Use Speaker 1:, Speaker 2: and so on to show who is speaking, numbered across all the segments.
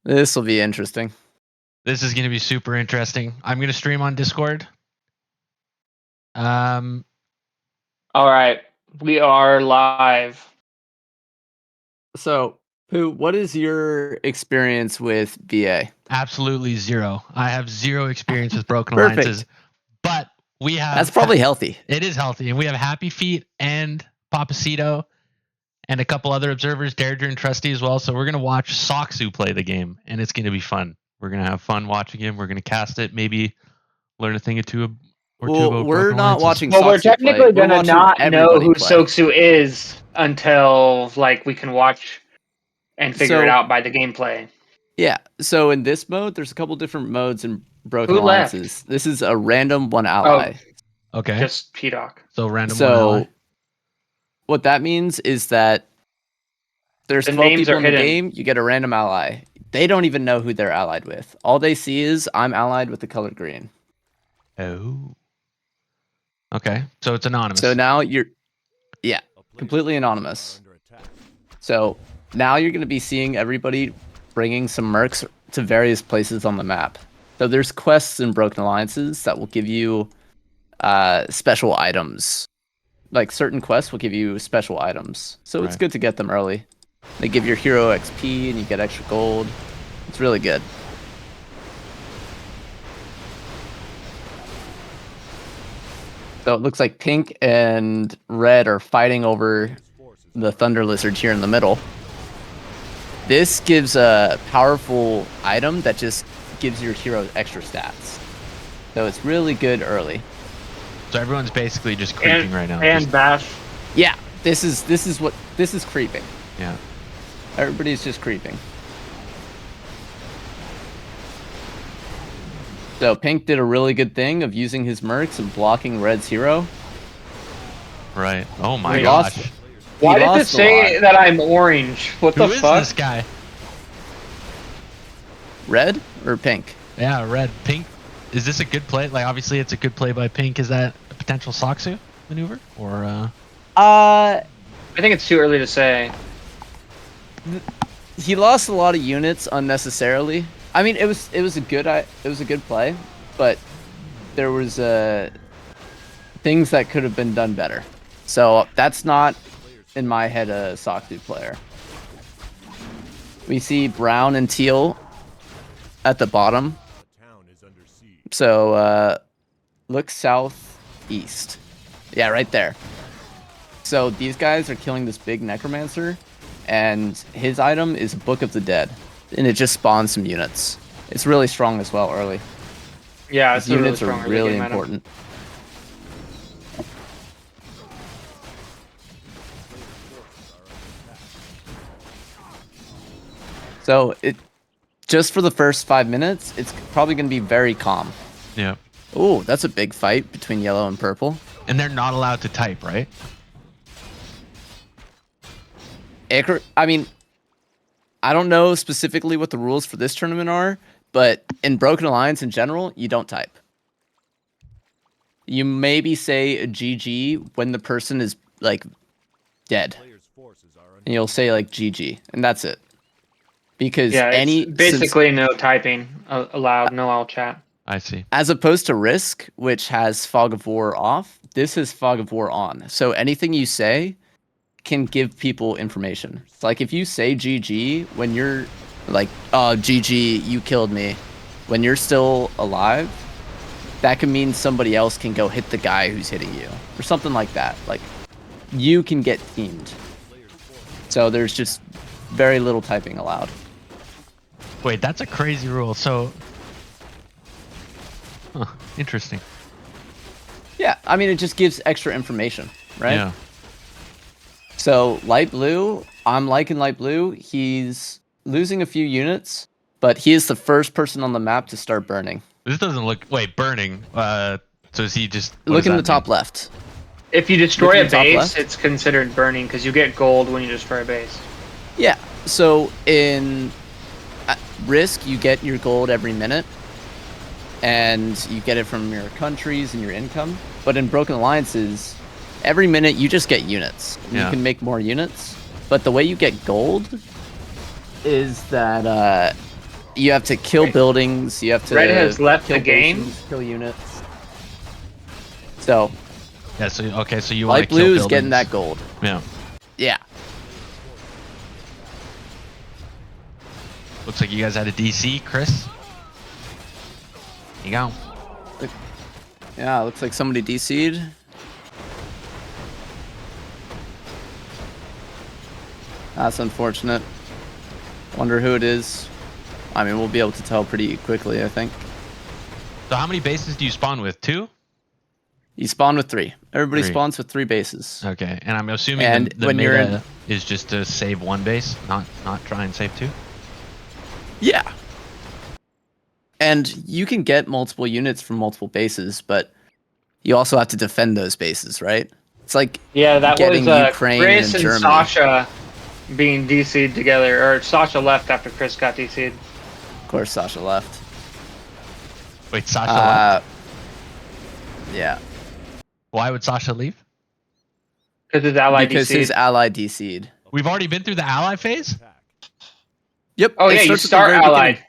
Speaker 1: This will be interesting.
Speaker 2: This is going to be super interesting. I'm going to stream on Discord.
Speaker 3: All right, we are live.
Speaker 1: So, Pooh, what is your experience with VA?
Speaker 2: Absolutely zero. I have zero experience with broken
Speaker 1: Perfect.
Speaker 2: alliances, but we have.
Speaker 1: That's probably healthy.
Speaker 2: It is healthy, and we have Happy Feet and Papacito and a couple other observers, Deirdre and Trusty as well. So we're going to watch Soxu play the game, and it's going to be fun. We're going to have fun watching him. We're going to cast it, maybe learn a thing or two about
Speaker 1: we're not watching
Speaker 3: Well, we're
Speaker 1: Soxu
Speaker 3: technically
Speaker 1: play.
Speaker 3: gonna not know who
Speaker 1: play.
Speaker 3: Soxu is until like we can watch and figure it out by the gameplay.
Speaker 1: Yeah. So in this mode, there's a couple different modes in Broken
Speaker 3: Who
Speaker 1: Alliances.
Speaker 3: left?
Speaker 1: This is a random one ally.
Speaker 3: Oh,
Speaker 2: okay.
Speaker 3: Just P-Doc.
Speaker 2: So random one ally.
Speaker 1: What that means is that there's 12 people in the game. You get a random ally. They don't even know who they're allied with. All they see is I'm allied with the color green.
Speaker 2: Oh. Okay. So it's anonymous.
Speaker 1: So now you're, completely anonymous. So now you're going to be seeing everybody bringing some mercs to various places on the map. So there's quests in Broken Alliances that will give you special items. Like certain quests will give you special items. So it's good to get them early. They give your hero XP and you get extra gold. It's really good. So it looks like pink and red are fighting over the Thunder Lizard here in the middle. This gives a powerful item that just gives your hero extra stats. So it's really good early.
Speaker 2: So everyone's basically just creeping right now.
Speaker 3: And bash.
Speaker 1: Yeah, this is creeping.
Speaker 2: Yeah.
Speaker 1: Everybody's just creeping. So Pink did a really good thing of using his mercs and blocking Red's hero.
Speaker 2: Right. Oh my gosh.
Speaker 3: Why did it say that I'm orange? What the fuck?
Speaker 2: Who is this guy?
Speaker 1: Red or Pink?
Speaker 2: Yeah, red. Pink. Is this a good play? Like, obviously, it's a good play by Pink. Is that a potential Soxu maneuver? Or,
Speaker 3: I think it's too early to say.
Speaker 1: He lost a lot of units unnecessarily. I mean, it was a good play, but there was things that could have been done better. So that's not, in my head, a Soxu player. We see brown and teal at the bottom. So look southeast. Yeah, right there. So these guys are killing this big necromancer, and his item is Book of the Dead, and it just spawns some units. It's really strong as well early.
Speaker 3: Yeah, it's
Speaker 1: units
Speaker 3: really
Speaker 1: are really important. So it just for the first 5 minutes, it's probably going to be very calm.
Speaker 2: Yeah.
Speaker 1: Oh, that's a big fight between yellow and purple.
Speaker 2: And they're not allowed to type, right?
Speaker 1: I mean, I don't know specifically what the rules for this tournament are, but in Broken Alliance in general, you don't type. You maybe say a GG when the person is, like, dead. And you'll say, like, GG, and that's it. Because
Speaker 3: basically no typing allowed, no all chat.
Speaker 2: I see.
Speaker 1: As opposed to Risk, which has Fog of War off, this is Fog of War on. So anything you say can give people information. It's like if you say GG when you're like, oh, GG, you killed me. When you're still alive, that can mean somebody else can go hit the guy who's hitting you. Or something like that. Like, you can get teamed. So there's just very little typing allowed.
Speaker 2: Wait, that's a crazy rule. So, interesting.
Speaker 1: Yeah, I mean, it just gives extra information, right?
Speaker 2: Yeah.
Speaker 1: So light blue, I'm liking light blue. He's losing a few units, but he is the first person on the map to start burning.
Speaker 2: This doesn't look... Wait, burning. So is he just...
Speaker 1: Look in the top left.
Speaker 3: If you destroy a base, it's considered burning because you get gold when you destroy a base.
Speaker 1: Yeah, so in Risk, you get your gold every minute, and you get it from your countries and your income. But in Broken Alliances, every minute you just get units. You can make more units, but the way you get gold is that You have to kill
Speaker 3: Wait.
Speaker 1: buildings. You have to
Speaker 3: Red has left
Speaker 1: kill
Speaker 3: the game?
Speaker 1: bases, kill units. So
Speaker 2: Yeah. So okay. So you want
Speaker 1: light
Speaker 2: to kill
Speaker 1: blue
Speaker 2: buildings.
Speaker 1: is getting that gold.
Speaker 2: Yeah.
Speaker 1: Yeah.
Speaker 2: Looks like you guys had a DC, Chris. There you go.
Speaker 1: Yeah, looks like somebody DC'd. That's unfortunate. Wonder who it is. I mean, we'll be able to tell pretty quickly, I think.
Speaker 2: So how many bases do you spawn with? 2?
Speaker 1: You spawn with 3. Everybody
Speaker 2: 3.
Speaker 1: spawns with 3 bases.
Speaker 2: Okay, and I'm assuming
Speaker 1: And
Speaker 2: the
Speaker 1: when you're
Speaker 2: meta is just to save 1 base, not try and save 2.
Speaker 1: Yeah. And you can get multiple units from multiple bases, but you also have to defend those bases, right? It's like
Speaker 3: that
Speaker 1: getting
Speaker 3: was
Speaker 1: Ukraine
Speaker 3: Chris
Speaker 1: and
Speaker 3: and
Speaker 1: Germany.
Speaker 3: Sasha being DC'd together, or Sasha left after Chris got DC'd.
Speaker 1: Of course, Sasha left.
Speaker 2: Wait, Sasha left?
Speaker 1: Yeah.
Speaker 2: Why would Sasha leave?
Speaker 3: Because his ally
Speaker 1: Because
Speaker 3: DC'd.
Speaker 1: his ally DC'd.
Speaker 2: We've already been through the ally phase?
Speaker 1: Yep.
Speaker 3: Oh
Speaker 1: it
Speaker 3: yeah, you
Speaker 1: starts at the
Speaker 3: start
Speaker 1: very
Speaker 3: allied.
Speaker 1: beginning.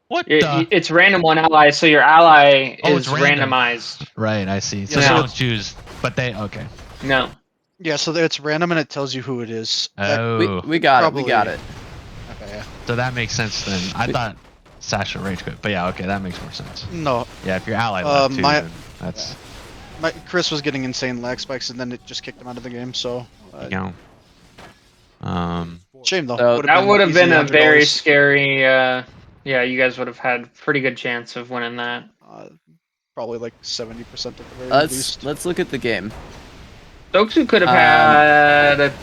Speaker 2: What the?
Speaker 3: It's random one ally, so your ally
Speaker 2: Oh,
Speaker 3: is
Speaker 2: it's random.
Speaker 3: randomized.
Speaker 2: Right, I see. So
Speaker 4: Yeah,
Speaker 2: they
Speaker 4: so
Speaker 2: don't choose, but they, okay.
Speaker 3: No.
Speaker 4: Yeah, so it's random and it tells you who it is.
Speaker 2: Oh,
Speaker 1: We got it.
Speaker 4: Probably-
Speaker 1: We got it.
Speaker 4: Okay, yeah.
Speaker 2: so that makes sense then. I thought Sasha rage quit, but yeah, okay, that makes more sense.
Speaker 4: No,
Speaker 2: Yeah, if your ally left too,
Speaker 4: my-
Speaker 2: then that's,
Speaker 4: Chris was getting insane lag spikes and then it just kicked him out of the game. So
Speaker 2: you know.
Speaker 4: shame though.
Speaker 1: So
Speaker 3: That would have
Speaker 4: easy
Speaker 3: been a very
Speaker 4: $100.
Speaker 3: scary. Yeah, you guys would have had pretty good chance of winning that.
Speaker 4: Probably like 70% at the very
Speaker 1: Let's
Speaker 4: least.
Speaker 1: look at the game.
Speaker 3: Stokesy could have had a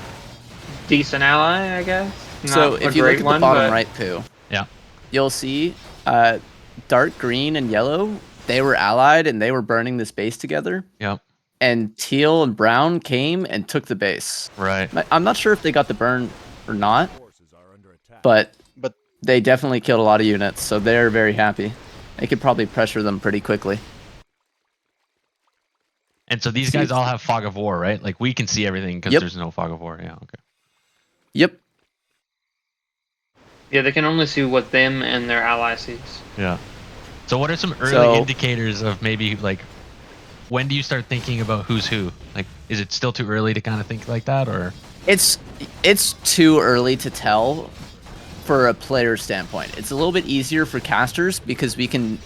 Speaker 3: decent ally, I guess.
Speaker 1: So
Speaker 3: Not a
Speaker 1: if you look
Speaker 3: great
Speaker 1: at
Speaker 3: one,
Speaker 1: the bottom
Speaker 3: but-
Speaker 1: right, Pooh,
Speaker 2: Yeah.
Speaker 1: you'll see dark green and yellow. They were allied and they were burning this base together.
Speaker 2: Yep.
Speaker 1: And teal and brown came and took the base.
Speaker 2: Right.
Speaker 1: I'm not sure if they got the burn or not, but
Speaker 4: But
Speaker 1: they definitely killed a lot of units, so they're very happy. They could probably pressure them pretty quickly.
Speaker 2: And so these
Speaker 1: See,
Speaker 2: guys all have fog of war, right? Like we can see everything because
Speaker 1: Yep.
Speaker 2: there's no fog of war. Yeah, okay.
Speaker 1: Yep.
Speaker 3: Yeah, they can only see what them and their ally sees.
Speaker 2: Yeah. So what are some early
Speaker 1: So-
Speaker 2: indicators of maybe like when do you start thinking about who's who? Like is it still too early to kind of think like that or
Speaker 1: It's too early to tell for a player standpoint. It's a little bit easier for casters because we can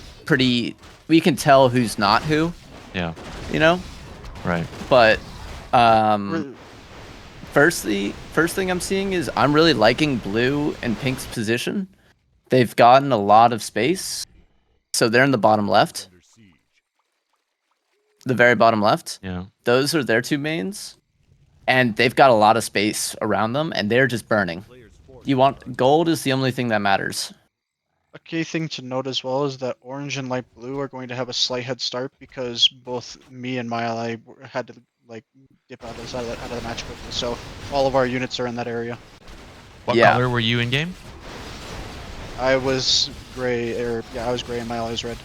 Speaker 1: tell who's not who,
Speaker 2: yeah,
Speaker 1: you know?
Speaker 2: right.
Speaker 1: But
Speaker 4: Re-
Speaker 1: first thing I'm seeing is I'm really liking blue and pink's position. They've gotten a lot of space. So they're in the bottom left. The very bottom left.
Speaker 2: Yeah.
Speaker 1: Those are their 2 mains. And they've got a lot of space around them and they're just burning. Gold is the only thing that matters.
Speaker 4: a key thing to note as well is that orange and light blue are going to have a slight head start because both me and my ally had to like dip out of the match quickly. So all of our units are in that area.
Speaker 2: What
Speaker 1: Yeah.
Speaker 2: color were you in game?
Speaker 4: I was gray, I was gray and my ally was red.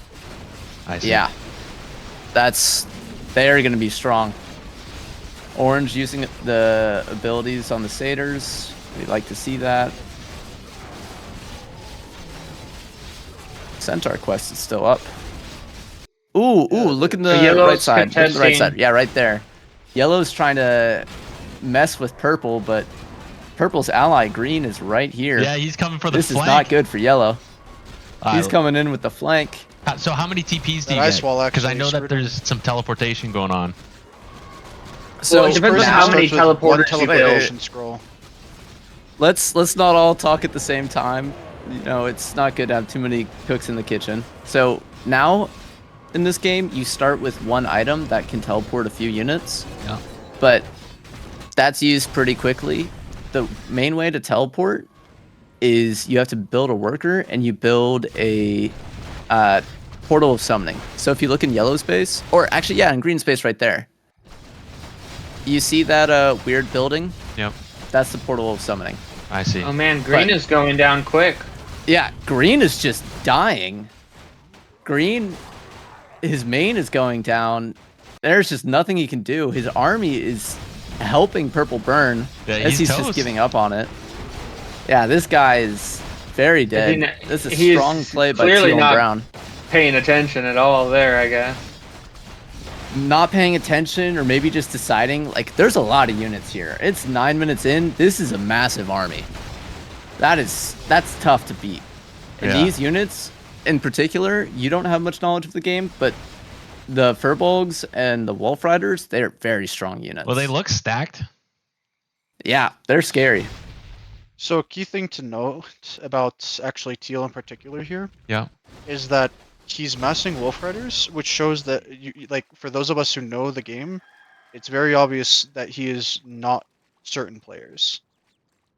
Speaker 2: I see.
Speaker 1: Yeah. They're going to be strong. Orange using the abilities on the satyrs. We'd like to see that. Centaur quest is still up. Ooh, look in the
Speaker 3: Yellow's
Speaker 1: right side. Look at the right
Speaker 3: contesting.
Speaker 1: side. Yeah, right there. Yellow's trying to mess with purple, but purple's ally green is right here.
Speaker 2: Yeah, he's coming for the
Speaker 1: This
Speaker 2: flank.
Speaker 1: is not good for yellow. He's
Speaker 2: I-
Speaker 1: coming in with the flank.
Speaker 2: So how many TPs do
Speaker 4: That
Speaker 2: you
Speaker 4: ice
Speaker 2: get?
Speaker 4: wall
Speaker 2: Because I
Speaker 4: actually
Speaker 2: know that
Speaker 4: screwed him.
Speaker 2: there's some teleportation going on.
Speaker 1: So
Speaker 3: Well, it depends on
Speaker 4: Person
Speaker 3: how many
Speaker 4: starts with one
Speaker 3: teleporters you build.
Speaker 4: teleportation scroll.
Speaker 1: let's not all talk at the same time. You know, it's not good to have too many cooks in the kitchen. So now, in this game, you start with 1 item that can teleport a few units,
Speaker 2: Yeah.
Speaker 1: but that's used pretty quickly. The main way to teleport is you have to build a worker and you build a portal of summoning. So if you look in yellow space, or actually, yeah, in green space right there, you see that weird building?
Speaker 2: Yep.
Speaker 1: That's the portal of summoning.
Speaker 2: I see.
Speaker 3: Oh man, green
Speaker 1: But-
Speaker 3: is going down quick.
Speaker 1: Yeah, green is just dying. Green, his main is going down. There's just nothing he can do. His army is helping purple burn
Speaker 2: Yeah,
Speaker 1: as
Speaker 2: he's
Speaker 1: he's
Speaker 2: toast.
Speaker 1: just giving up on it. Yeah, this guy is Very
Speaker 3: Is he
Speaker 1: dead. This is
Speaker 3: he's
Speaker 1: strong play by
Speaker 3: clearly
Speaker 1: Teal and
Speaker 3: not
Speaker 1: Brown.
Speaker 3: paying attention at all there, I guess.
Speaker 1: Not paying attention, or maybe just deciding, like, there's a lot of units here. It's 9 minutes in. This is a massive army. That's tough to beat. And
Speaker 2: Yeah.
Speaker 1: these units, in particular, you don't have much knowledge of the game, but the Furbolgs and the Wolf Riders, they're very strong units.
Speaker 2: Well, they look stacked.
Speaker 1: Yeah, they're scary.
Speaker 4: So a key thing to note about actually Teal in particular here
Speaker 2: Yeah.
Speaker 4: is that he's massing Wolf Riders, which shows that like for those of us who know the game, it's very obvious that he is not certain players.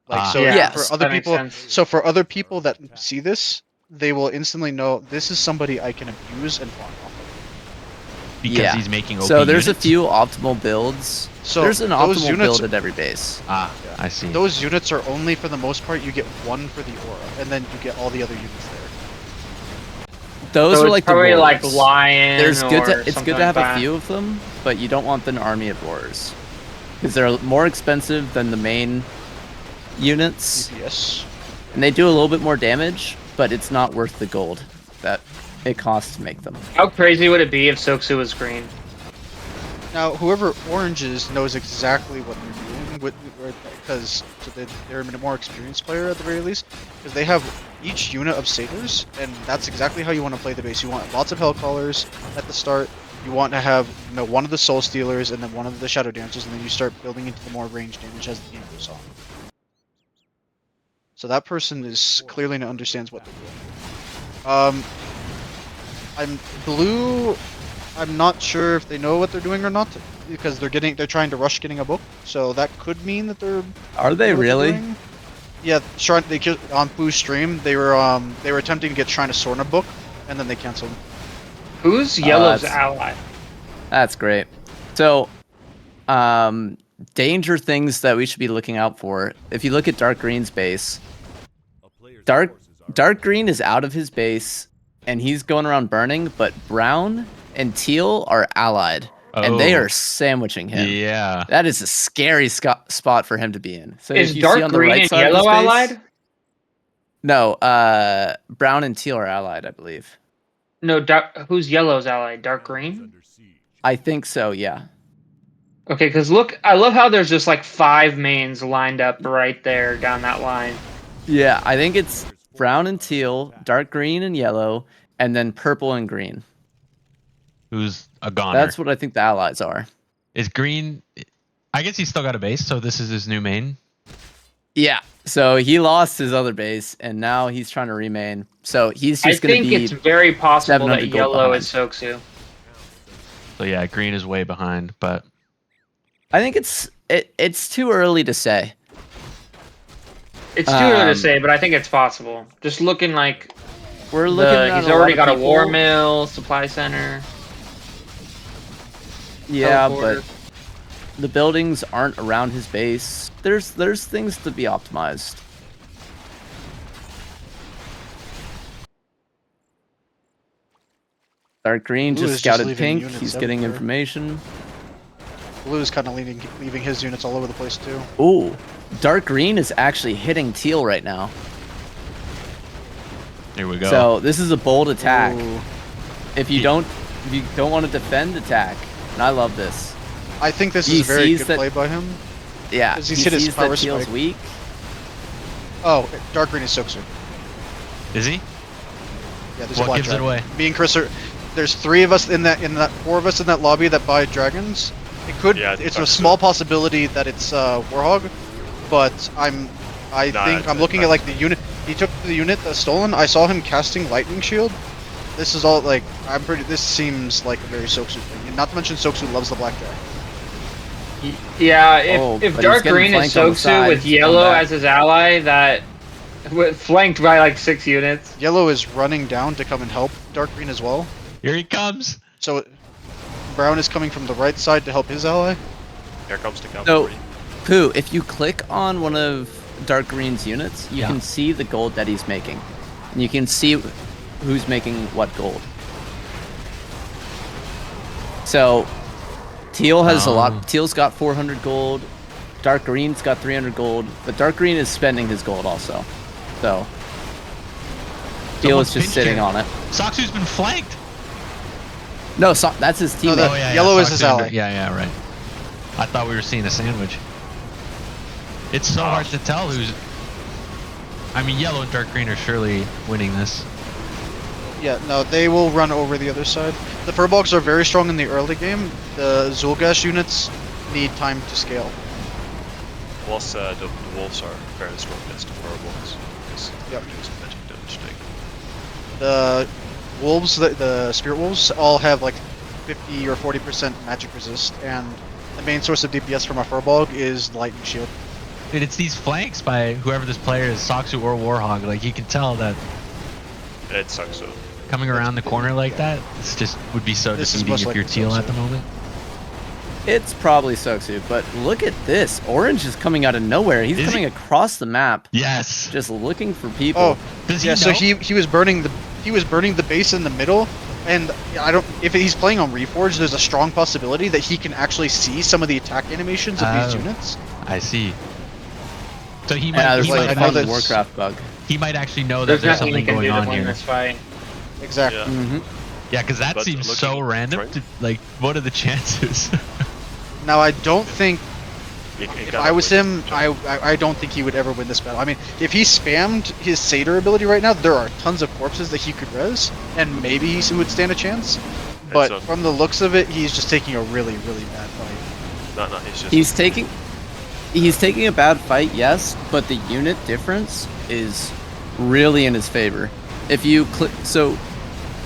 Speaker 4: Like so
Speaker 3: Yeah,
Speaker 4: for other
Speaker 3: that makes
Speaker 4: people,
Speaker 3: sense.
Speaker 4: so for other people that see this, they will instantly know this is somebody I can abuse and farm off of.
Speaker 2: Because
Speaker 1: Yeah.
Speaker 2: he's making OP
Speaker 1: So there's
Speaker 2: units?
Speaker 1: a few optimal builds.
Speaker 4: So
Speaker 1: there's an
Speaker 4: those
Speaker 1: optimal
Speaker 4: units,
Speaker 1: build at every base.
Speaker 2: Ah, I see.
Speaker 4: those units are only for the most part you get one for the aura, and then you get all the other units there.
Speaker 1: Those
Speaker 3: So
Speaker 1: are
Speaker 3: it's
Speaker 1: like the
Speaker 3: probably like
Speaker 1: wolves.
Speaker 3: lion.
Speaker 1: It's good
Speaker 3: or
Speaker 1: to
Speaker 3: something
Speaker 1: have
Speaker 3: like
Speaker 1: a
Speaker 3: that.
Speaker 1: few of them, but you don't want an army of roars because they're more expensive than the main units,
Speaker 4: DPS.
Speaker 1: and they do a little bit more damage, but it's not worth the gold that it costs to make them.
Speaker 3: How crazy would it be if Soksu was green?
Speaker 4: Now, whoever oranges knows exactly what they're doing, because they're a more experienced player at the very least, because they have each unit of satyrs, and that's exactly how you want to play the base. You want lots of Hellcallers at the start. You want to have one of the Soul Stealers and then one of the Shadow Dancers, and then you start building into the more range damage as the game goes on. So that person is clearly understands what they're doing. I'm blue. I'm not sure if they know what they're doing or not, because they're trying to rush getting a book. So that could mean that they're.
Speaker 1: Are they
Speaker 4: know what they're
Speaker 1: really?
Speaker 4: doing. Yeah, on Boo's stream they were attempting to get Shrine of Sorna book, and then they canceled.
Speaker 3: Who's Yellow's
Speaker 1: that's-
Speaker 3: ally?
Speaker 1: That's great. So, danger things that we should be looking out for. If you look at Dark Green's base, Dark Green is out of his base, and he's going around burning, but Brown and Teal are allied, and they
Speaker 2: Oh.
Speaker 1: are sandwiching him.
Speaker 2: Yeah.
Speaker 1: That is a scary spot for him to be in. So
Speaker 3: Is
Speaker 1: if you
Speaker 3: Dark
Speaker 1: see on the
Speaker 3: Green
Speaker 1: right
Speaker 3: and
Speaker 1: side of his
Speaker 3: Yellow
Speaker 1: base-
Speaker 3: allied?
Speaker 1: No, Brown and Teal are allied, I believe.
Speaker 3: No, who's Yellow's ally? Dark Green?
Speaker 1: I think so, yeah.
Speaker 3: Okay, because look, I love how there's just like 5 mains lined up right there down that line.
Speaker 1: Yeah, I think it's Brown and Teal, Dark Green and Yellow, and then Purple and Green.
Speaker 2: Who's a goner?
Speaker 1: That's what I think the allies are.
Speaker 2: Is Green... I guess he's still got a base, so this is his new main.
Speaker 1: Yeah, so he lost his other base, and now he's trying to remain. So he's
Speaker 3: I
Speaker 1: just going to
Speaker 3: think
Speaker 1: be...
Speaker 3: it's very possible that
Speaker 1: 700 gold
Speaker 3: Yellow
Speaker 1: behind.
Speaker 3: is Soksu.
Speaker 2: So yeah, Green is way behind, but...
Speaker 1: I think it's too early to say.
Speaker 3: It's too early
Speaker 1: Um,
Speaker 3: to say, but I think it's possible. Just looking like
Speaker 1: We're looking at
Speaker 3: he's
Speaker 1: a lot
Speaker 3: already
Speaker 1: of
Speaker 3: got a
Speaker 1: people-
Speaker 3: war mill, supply center.
Speaker 1: Yeah,
Speaker 3: teleporter.
Speaker 1: but the buildings aren't around his base. There's things to be optimized. Dark Green
Speaker 4: Blue
Speaker 1: just
Speaker 4: is just
Speaker 1: scouted
Speaker 4: leaving
Speaker 1: pink.
Speaker 4: units
Speaker 1: He's getting
Speaker 4: everywhere.
Speaker 1: information.
Speaker 4: Blue is kind of leaving his units all over the place too.
Speaker 1: Ooh, Dark Green is actually hitting Teal right now.
Speaker 2: Here we go.
Speaker 1: So this is a bold attack.
Speaker 4: Ooh.
Speaker 1: If you don't want to defend, attack. And I love this.
Speaker 4: I think this
Speaker 1: He
Speaker 4: is a very
Speaker 1: sees
Speaker 4: good
Speaker 1: that-
Speaker 4: play by him.
Speaker 1: Yeah,
Speaker 4: Because
Speaker 1: he
Speaker 4: he's hit his
Speaker 1: sees
Speaker 4: power
Speaker 1: that Teal's
Speaker 4: spike.
Speaker 1: weak.
Speaker 4: Oh, Dark Green is Soksu.
Speaker 2: Is he?
Speaker 4: Yeah, there's
Speaker 2: What
Speaker 4: Black
Speaker 2: gives it
Speaker 4: Dragon.
Speaker 2: away?
Speaker 4: Me and Chris are. There's 3 of us in that 4 of us in that lobby that buy dragons. It could.
Speaker 5: Yeah, I think
Speaker 4: it's a
Speaker 5: that's
Speaker 4: small possibility that it's Warhog, but I think I'm looking at like the unit. He took the unit that's stolen. I saw him casting lightning shield. This is all like This seems like a very Soksu thing. And not to mention Soksu loves the black dragon.
Speaker 3: Yeah,
Speaker 1: Oh,
Speaker 3: if
Speaker 1: but
Speaker 3: Dark
Speaker 1: he's getting
Speaker 3: Green is
Speaker 1: flanked on the
Speaker 3: Soksu with
Speaker 1: sides.
Speaker 3: Yellow
Speaker 1: Come back.
Speaker 3: as his ally, that flanked by like 6 units.
Speaker 4: Yellow is running down to come and help Dark Green as well.
Speaker 2: Here he comes.
Speaker 4: So Brown is coming from the right side to help his ally.
Speaker 5: Here comes the
Speaker 1: So,
Speaker 5: cavalry.
Speaker 1: Pooh, if you click on one of Dark Green's units, you
Speaker 2: Yeah.
Speaker 1: can see the gold that he's making. And you can see who's making what gold. So, Teal has a
Speaker 2: Oh.
Speaker 1: lot. Teal's got 400 gold. Dark Green's got 300 gold. But Dark Green is spending his gold also. So, Gil is
Speaker 2: Someone's
Speaker 1: just
Speaker 2: pinch
Speaker 1: sitting
Speaker 2: carry.
Speaker 1: on it.
Speaker 2: Soxu's been flanked.
Speaker 1: No, that's his
Speaker 4: No,
Speaker 1: teammate.
Speaker 4: that-
Speaker 2: Oh yeah,
Speaker 4: Yellow
Speaker 2: yeah,
Speaker 4: is his
Speaker 2: Soxu under-
Speaker 4: ally.
Speaker 2: Yeah, right. I thought we were seeing a sandwich. It's so hard to tell who's. I mean, yellow and dark green are surely winning this.
Speaker 4: Yeah, no, they will run over the other side. The Furbolgs are very strong in the early game. The Zul'Gash units need time to scale.
Speaker 5: Plus, the wolves are very strong against the fireballs. Because
Speaker 4: Yep.
Speaker 5: there's magic damage taken.
Speaker 4: The wolves, the spirit wolves, all have like 50 or 40% magic resist, and the main source of DPS from a Furbolg is lightning shield.
Speaker 2: Dude, it's these flanks by whoever this player is, Soxu or Warhog. Like you can tell that
Speaker 5: It sucks so.
Speaker 2: coming around the corner like that, this just would be so
Speaker 4: This is
Speaker 2: defeating
Speaker 4: most
Speaker 2: if you're
Speaker 4: likely
Speaker 2: teal
Speaker 4: Soxu.
Speaker 2: at the moment.
Speaker 1: It's probably Soxu, but look at this. Orange is coming out of nowhere. He's
Speaker 2: Is
Speaker 1: coming
Speaker 2: he?
Speaker 1: across the map,
Speaker 2: Yes.
Speaker 1: just looking for people.
Speaker 4: Oh,
Speaker 2: Does he
Speaker 4: yeah.
Speaker 2: know?
Speaker 4: So he was burning the base in the middle, and I don't. If he's playing on Reforged, there's a strong possibility that he can actually see some of the attack animations of these
Speaker 2: Oh.
Speaker 4: units.
Speaker 2: I see. So he
Speaker 1: Yeah,
Speaker 2: might,
Speaker 1: there's
Speaker 2: he,
Speaker 1: like
Speaker 2: might
Speaker 1: a
Speaker 4: I know
Speaker 1: fucking
Speaker 4: that's-
Speaker 1: Warcraft bug.
Speaker 2: he might actually know that
Speaker 3: There's
Speaker 2: there's
Speaker 3: nothing you
Speaker 2: something
Speaker 3: can
Speaker 2: going
Speaker 3: do to
Speaker 2: on
Speaker 3: win
Speaker 2: here.
Speaker 3: this fight.
Speaker 4: Exactly.
Speaker 5: Yeah.
Speaker 1: Mm-hmm.
Speaker 2: Yeah, because that
Speaker 5: But
Speaker 2: seems
Speaker 5: looking
Speaker 2: so
Speaker 5: at
Speaker 2: random.
Speaker 5: Frank-
Speaker 2: To, like, what are the chances?
Speaker 4: Now I don't think
Speaker 5: It
Speaker 4: if
Speaker 5: cannot
Speaker 4: I was
Speaker 5: win.
Speaker 4: him, I don't think he would ever win this battle. I mean, if he spammed his Satyr ability right now, there are tons of corpses that he could res, and maybe he would stand a chance. But
Speaker 5: not-
Speaker 4: from the looks of it, he's just taking a really, really bad fight.
Speaker 5: No, he's just.
Speaker 1: He's taking a bad fight, yes, but the unit difference is really in his favor. If you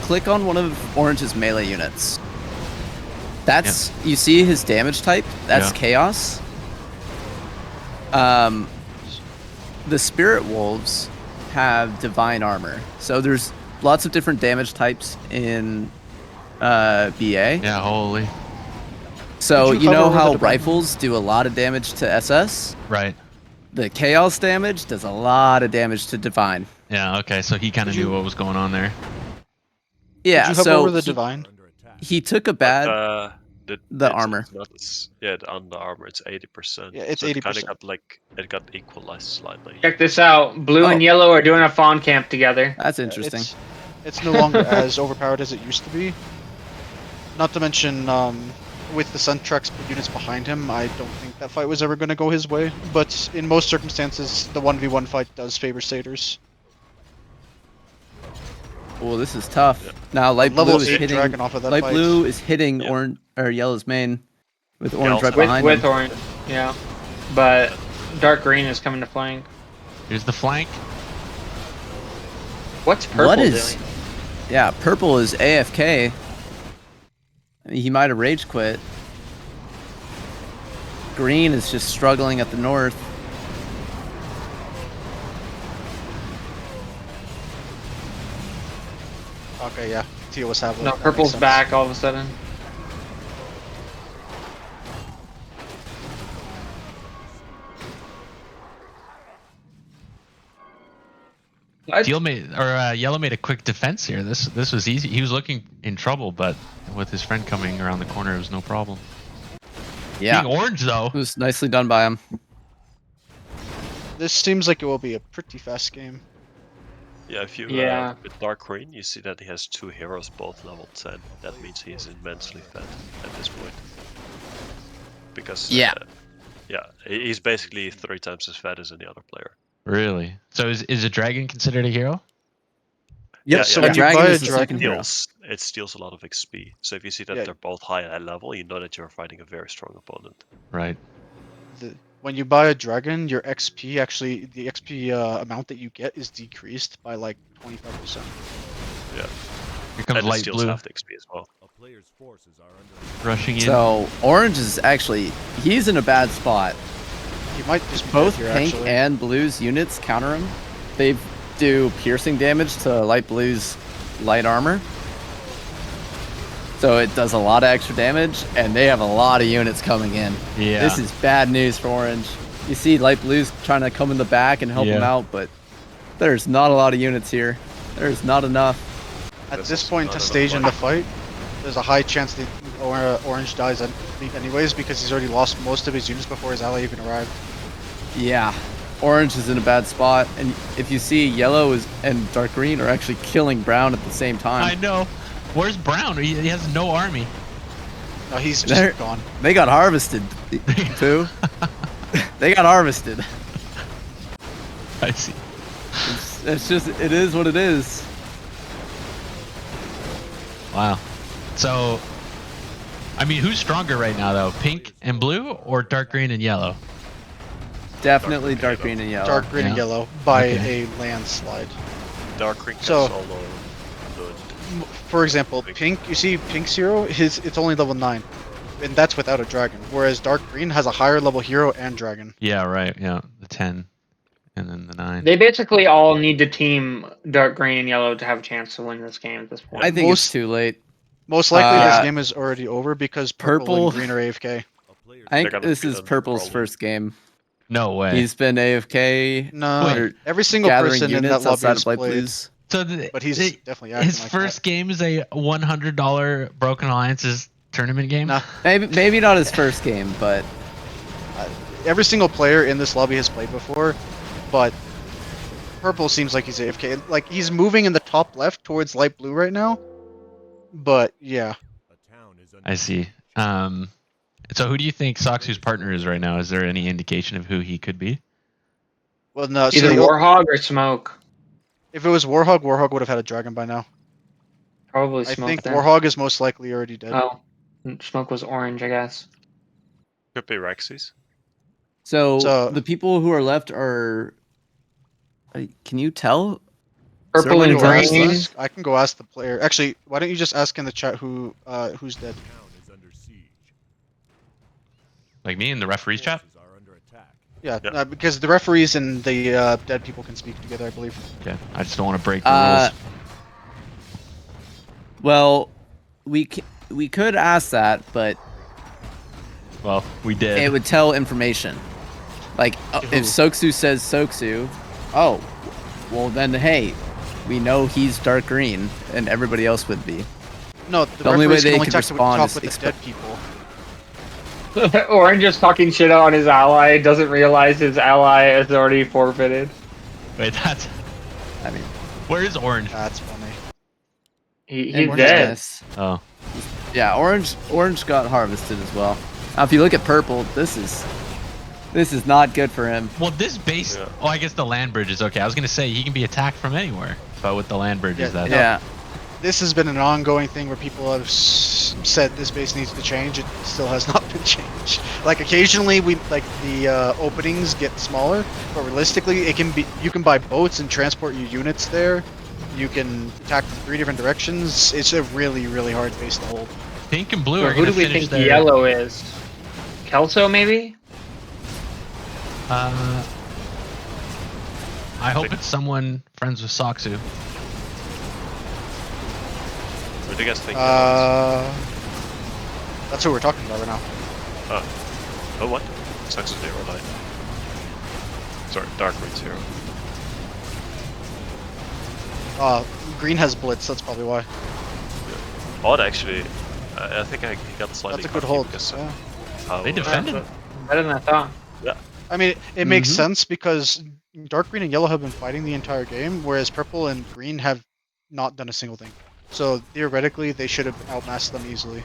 Speaker 1: click on one of Orange's melee units. That's you see his damage type. That's
Speaker 2: Yeah.
Speaker 1: chaos. The Spirit Wolves have divine armor, so there's lots of different damage types in BA.
Speaker 2: Yeah, holy.
Speaker 1: So
Speaker 4: Could you
Speaker 1: you know
Speaker 4: cover over
Speaker 1: how
Speaker 4: the divine?
Speaker 1: rifles do a lot of damage to SS?
Speaker 2: Right.
Speaker 1: The chaos damage does a lot of damage to divine.
Speaker 2: Yeah, okay, so he kind of
Speaker 4: Could you-
Speaker 2: knew what was going on there.
Speaker 1: Yeah,
Speaker 4: Could you hover
Speaker 1: so
Speaker 4: over the
Speaker 1: he,
Speaker 4: divine?
Speaker 1: he took a
Speaker 5: But,
Speaker 1: bad the
Speaker 5: it's
Speaker 1: armor.
Speaker 5: not as, yeah, on the armor it's 80%.
Speaker 4: Yeah, it's
Speaker 5: so it
Speaker 4: 80%.
Speaker 5: it got equalized slightly.
Speaker 3: Check this out. Blue and
Speaker 1: Oh.
Speaker 3: yellow are doing a fawn camp together.
Speaker 1: That's interesting.
Speaker 4: It's no longer as overpowered as it used to be. Not to mention, with the Sentrex units behind him, I don't think that fight was ever going to go his way. But in most circumstances, the 1v1 fight does favor Satyrs.
Speaker 1: Oh, this is tough.
Speaker 5: Yeah.
Speaker 1: Now light
Speaker 4: Level
Speaker 1: blue is
Speaker 4: 8
Speaker 1: hitting.
Speaker 4: dragon off of that
Speaker 1: Light
Speaker 4: fight.
Speaker 1: blue is hitting
Speaker 5: Yeah.
Speaker 1: orange or yellow's main with orange
Speaker 5: also
Speaker 1: right
Speaker 3: With
Speaker 1: behind
Speaker 3: with
Speaker 1: him.
Speaker 3: orange, yeah. But dark green is coming to flank.
Speaker 2: Here's the flank.
Speaker 3: What's purple
Speaker 1: What is?
Speaker 3: doing?
Speaker 1: Yeah, purple is AFK. He might have rage quit. Green is just struggling at the north.
Speaker 4: Okay, yeah. Teal was having.
Speaker 3: No,
Speaker 4: that makes
Speaker 3: purple's
Speaker 4: sense.
Speaker 3: back all of a sudden.
Speaker 2: Teal made or yellow made a quick defense here. This was easy. He was looking in trouble, but with his friend coming around the corner, it was no problem.
Speaker 1: Yeah,
Speaker 2: Being orange though.
Speaker 1: it was nicely done by him.
Speaker 4: This seems like it will be a pretty fast game.
Speaker 5: Yeah, if you
Speaker 3: Yeah.
Speaker 5: with dark green, you see that he has 2 heroes both level 10. That means he is immensely fed at this point. Because
Speaker 1: Yeah.
Speaker 5: yeah, he's basically 3 times as fat as any other player.
Speaker 2: Really? So is a dragon considered a hero?
Speaker 5: Yeah,
Speaker 4: so
Speaker 5: yeah,
Speaker 1: a
Speaker 4: when you
Speaker 1: dragon
Speaker 4: buy
Speaker 1: is
Speaker 4: a
Speaker 1: the
Speaker 4: dragon,
Speaker 1: second hero.
Speaker 5: It steals a lot of XP. So if you see that
Speaker 4: Yeah.
Speaker 5: they're both high at level, you know that you're fighting a very strong opponent.
Speaker 2: Right.
Speaker 4: when you buy a dragon, your XP actually, the XP amount that you get is decreased by like 25%.
Speaker 5: Yeah,
Speaker 2: Here comes
Speaker 5: and it
Speaker 2: light
Speaker 5: steals
Speaker 2: blue
Speaker 5: half the XP as well.
Speaker 6: A player's forces are under
Speaker 2: rushing in.
Speaker 1: So orange is actually he's in a bad spot.
Speaker 4: You might just be
Speaker 1: Both
Speaker 4: dead here,
Speaker 1: pink
Speaker 4: actually.
Speaker 1: and blue's units counter him. They do piercing damage to light blue's light armor. So it does a lot of extra damage, and they have a lot of units coming in.
Speaker 2: Yeah.
Speaker 1: This is bad news for orange. You see light blue's trying to come in the back and help him
Speaker 2: Yeah.
Speaker 1: out, but there's not a lot of units here. There's not enough.
Speaker 4: At
Speaker 5: This
Speaker 4: this
Speaker 5: is
Speaker 4: point
Speaker 5: not
Speaker 4: to
Speaker 5: enough
Speaker 4: stage in the
Speaker 5: fight.
Speaker 4: fight, there's a high chance that Orange dies anyways because he's already lost most of his units before his ally even arrived.
Speaker 1: Yeah. Orange is in a bad spot, and if you see yellow and dark green are actually killing brown at the same time.
Speaker 2: I know. Where's Brown? He has no army.
Speaker 4: No, he's
Speaker 1: They're-
Speaker 4: just gone.
Speaker 1: They got harvested, too. They got harvested.
Speaker 2: I see.
Speaker 1: It's just, it is what it is.
Speaker 2: Wow. So, I mean, who's stronger right now, though? Pink and blue or dark green and yellow?
Speaker 1: Definitely dark green and yellow.
Speaker 4: Dark green and
Speaker 2: Yeah.
Speaker 4: yellow by
Speaker 2: Okay.
Speaker 4: a landslide.
Speaker 5: Dark Green can
Speaker 4: So-
Speaker 5: solo good.
Speaker 4: For example, pink. You see, Pink's hero, it's only level 9, and that's without a dragon. Whereas dark green has a higher level hero and dragon.
Speaker 2: Yeah, right. Yeah, the 10 and then the 9.
Speaker 3: They basically all need to team dark green and yellow to have a chance to win this game at this point.
Speaker 1: I think it's
Speaker 4: Most-
Speaker 1: too late.
Speaker 4: Most likely, this
Speaker 1: Uh,
Speaker 4: game is already over because purple
Speaker 1: purple-
Speaker 4: and green are AFK.
Speaker 6: A player's
Speaker 1: I think
Speaker 5: gonna
Speaker 1: this
Speaker 5: be
Speaker 1: is
Speaker 5: the
Speaker 1: Purple's
Speaker 5: problem.
Speaker 1: first game.
Speaker 2: No way.
Speaker 1: He's been AFK.
Speaker 4: No,
Speaker 2: Wait.
Speaker 4: every single
Speaker 1: gathering
Speaker 4: person in that
Speaker 1: units
Speaker 4: lobby
Speaker 1: outside
Speaker 4: has
Speaker 1: of Light
Speaker 4: played,
Speaker 1: Blues.
Speaker 2: so
Speaker 4: but he's
Speaker 2: the-
Speaker 4: definitely acting
Speaker 2: his
Speaker 4: like
Speaker 2: first game is a $100 Broken Alliances tournament game.
Speaker 4: Nah.
Speaker 1: Maybe not his first game, but
Speaker 4: that. Every single player in this lobby has played before, but purple seems like he's AFK. Like he's moving in the top left towards light blue right now. But yeah,
Speaker 6: A town is under
Speaker 2: I see. So who do you think Soxu's partner is right now? Is there any indication of who he could be?
Speaker 4: well no.
Speaker 3: Either
Speaker 4: So
Speaker 3: Warhog or Smoke.
Speaker 4: if it was Warhog, Warhog would have had a dragon by now.
Speaker 3: Probably
Speaker 4: I
Speaker 3: Smoke.
Speaker 4: think
Speaker 3: then.
Speaker 4: Warhog is most likely already dead.
Speaker 3: Oh, Smoke was orange, I guess.
Speaker 5: Could be Rexy's.
Speaker 1: so the people who are left are. Can you tell?
Speaker 3: Purple
Speaker 1: Someone
Speaker 3: and
Speaker 1: who has
Speaker 3: green.
Speaker 1: this?
Speaker 4: I can go ask the player. Actually, why don't you just ask in the chat who's dead?
Speaker 6: town is under siege.
Speaker 2: Like me in the referee's chat?
Speaker 6: Forces are under attack.
Speaker 4: Yeah,
Speaker 5: Yeah.
Speaker 4: because the referees and the dead people can speak together, I believe.
Speaker 2: Okay. I just don't want to break the
Speaker 1: Uh,
Speaker 2: rules.
Speaker 1: Well, we could ask that, but
Speaker 2: Well, we did.
Speaker 1: it would tell information. Like if Soksu says Soksu, oh, well then hey, we know he's dark green, and everybody else would be.
Speaker 4: No, the,
Speaker 1: The only way
Speaker 4: referees
Speaker 1: they
Speaker 4: can only
Speaker 1: can
Speaker 4: talk
Speaker 1: respond
Speaker 4: talk
Speaker 1: is
Speaker 4: with the dead people.
Speaker 3: Orange is talking shit on his ally, doesn't realize his ally is already forfeited.
Speaker 2: Wait, that's.
Speaker 1: I mean,
Speaker 2: Where is Orange?
Speaker 4: That's funny.
Speaker 3: He's
Speaker 1: and
Speaker 3: dead.
Speaker 1: yes.
Speaker 2: Oh.
Speaker 1: Yeah, orange got harvested as well. Now, if you look at purple, this is not good for him.
Speaker 2: Well, this base.
Speaker 5: Yeah.
Speaker 2: Oh, I guess the land bridge is okay. I was gonna say he can be attacked from anywhere, but with the land bridge,
Speaker 4: Yeah,
Speaker 2: is that?
Speaker 1: Yeah,
Speaker 4: This has been an ongoing thing where people have said this base needs to change. It still has not been changed. Like occasionally, the openings get smaller, but realistically, it can be. You can buy boats and transport your units there. You can attack from 3 different directions. It's a really, really hard base to hold.
Speaker 2: Pink and blue
Speaker 3: So
Speaker 2: are
Speaker 3: who
Speaker 2: gonna
Speaker 3: do we
Speaker 2: finish
Speaker 3: think
Speaker 2: their.
Speaker 3: yellow is? Kelso, maybe?
Speaker 2: I hope it's someone friends with Soxu.
Speaker 5: What do you guys think?
Speaker 4: That's who we're talking about right now.
Speaker 5: Oh, what? Sucks is 09. Sorry, Dark Green 0.
Speaker 4: Green has blitz. That's probably why.
Speaker 5: Odd actually. I think he got slightly.
Speaker 4: That's a good
Speaker 5: cocky
Speaker 4: hold.
Speaker 5: because of
Speaker 4: Yeah.
Speaker 5: how,
Speaker 2: They defended.
Speaker 3: Better than I thought.
Speaker 4: I mean, it makes
Speaker 1: Mhm.
Speaker 4: sense because dark green and yellow have been fighting the entire game, whereas purple and green have not done a single thing. So theoretically, they should have outmassed them easily.